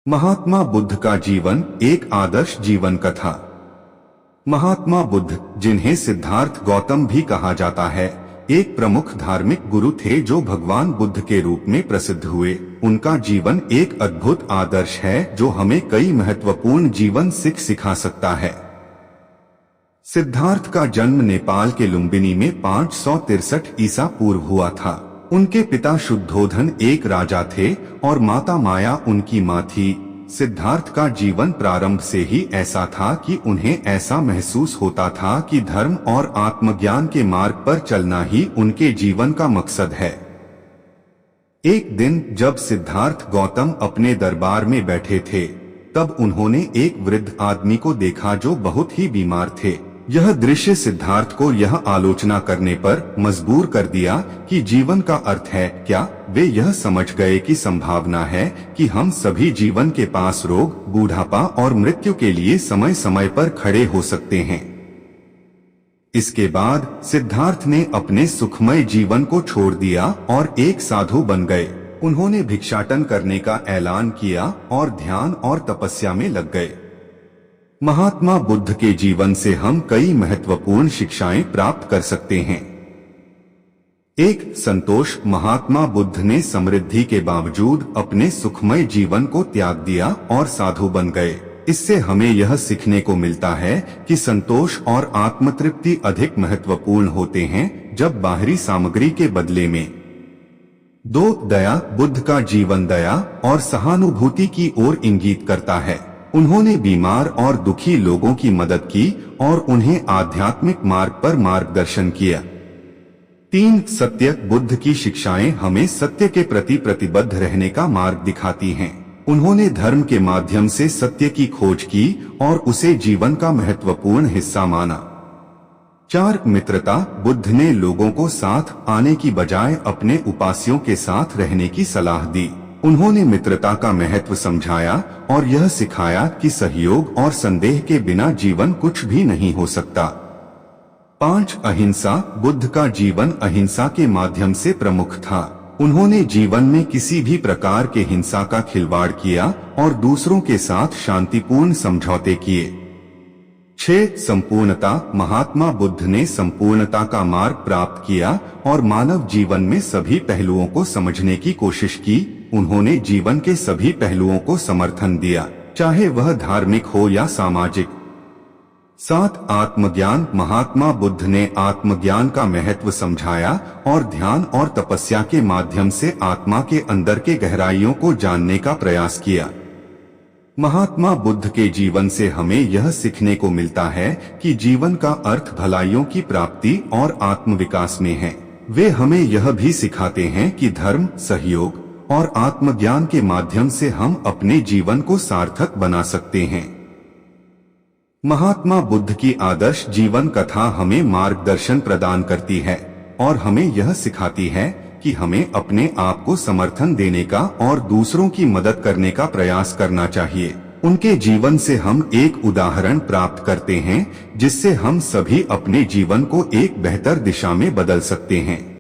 महात्मा बुद्ध का जीवन एक आदर्श जीवन कथा। महात्मा बुद्ध, जिन्हें सिद्धार्थ गौतम भी कहा जाता है, एक प्रमुख धार्मिक गुरु थे जो भगवान बुद्ध के रूप में प्रसिद्ध हुए। उनका जीवन एक अद्भुत आदर्श है जो हमें कई महत्वपूर्ण जीवन सिखा सकता है। सिद्धार्थ का जन्म नेपाल के लुम्बिनी में 563 ईसा पूर्व हुआ था। उनके पिता शुद्धोधन एक राजा थे और माता माया उनकी मां थी। सिद्धार्थ का जीवन प्रारंभ से ही ऐसा था कि उन्हें ऐसा महसूस होता था कि धर्म और आत्मज्ञान के मार्ग पर चलना ही उनके जीवन का मकसद है। एक दिन जब सिद्धार्थ गौतम अपने दरबार में बैठे थे, तब उन्होंने एक वृद्ध आदमी को देखा जो बहुत ही बीमार थे। यह दृश्य सिद्धार्थ को यह आलोचना करने पर मजबूर कर दिया कि जीवन का अर्थ है क्या। वे यह समझ गए कि संभावना है कि हम सभी जीवन के पास रोग, बूढ़ापा और मृत्यु के लिए समय समय पर खड़े हो सकते हैं। इसके बाद सिद्धार्थ ने अपने सुखमय जीवन को छोड़ दिया और एक साधु बन गए। उन्होंने भिक्षाटन करने का ऐलान किया और ध्यान और तपस्या में लग गए। महात्मा बुद्ध के जीवन से हम कई महत्वपूर्ण शिक्षाएं प्राप्त कर सकते हैं। एक, संतोष। महात्मा बुद्ध ने समृद्धि के बावजूद अपने सुखमय जीवन को त्याग दिया और साधु बन गए। इससे हमें यह सीखने को मिलता है कि संतोष और आत्मतृप्ति अधिक महत्वपूर्ण होते हैं जब बाहरी सामग्री के बदले में। दो, दया। बुद्ध का जीवन दया और सहानुभूति की ओर इंगित करता है। उन्होंने बीमार और दुखी लोगों की मदद की और उन्हें आध्यात्मिक मार्ग पर मार्गदर्शन किया। तीन, सत्य। बुद्ध की शिक्षाएं हमें सत्य के प्रति प्रतिबद्ध रहने का मार्ग दिखाती हैं। उन्होंने धर्म के माध्यम से सत्य की खोज की और उसे जीवन का महत्वपूर्ण हिस्सा माना। चार, मित्रता। बुद्ध ने लोगों को साथ आने की बजाय अपने उपास्यों के साथ रहने की सलाह दी। उन्होंने मित्रता का महत्व समझाया और यह सिखाया कि सहयोग और संदेह के बिना जीवन कुछ भी नहीं हो सकता। पांच, अहिंसा। बुद्ध का जीवन अहिंसा के माध्यम से प्रमुख था। उन्होंने जीवन में किसी भी प्रकार के हिंसा का खिलवाड़ किया और दूसरों के साथ शांतिपूर्ण समझौते किए। 6, संपूर्णता। महात्मा बुद्ध ने संपूर्णता का मार्ग प्राप्त किया और मानव जीवन में सभी पहलुओं को समझने की कोशिश की। उन्होंने जीवन के सभी पहलुओं को समर्थन दिया, चाहे वह धार्मिक हो या सामाजिक। 7, आत्मज्ञान। महात्मा बुद्ध ने आत्मज्ञान का महत्व समझाया और ध्यान और तपस्या के माध्यम से आत्मा के अंदर के गहराइयों को जानने का प्रयास किया। महात्मा बुद्ध के जीवन से हमें यह सीखने को मिलता है कि जीवन का अर्थ भलाइयों की प्राप्ति और आत्मविकास में है। वे हमें यह भी सिखाते हैं कि धर्म, सहयोग और आत्मज्ञान के माध्यम से हम अपने जीवन को सार्थक बना सकते हैं। महात्मा बुद्ध की आदर्श जीवन कथा हमें मार्गदर्शन प्रदान करती है और हमें यह सिखाती है कि हमें अपने आप को समर्थन देने का और दूसरों की मदद करने का प्रयास करना चाहिए। उनके जीवन से हम एक उदाहरण प्राप्त करते हैं जिससे हम सभी अपने जीवन को एक बेहतर दिशा में बदल सकते हैं।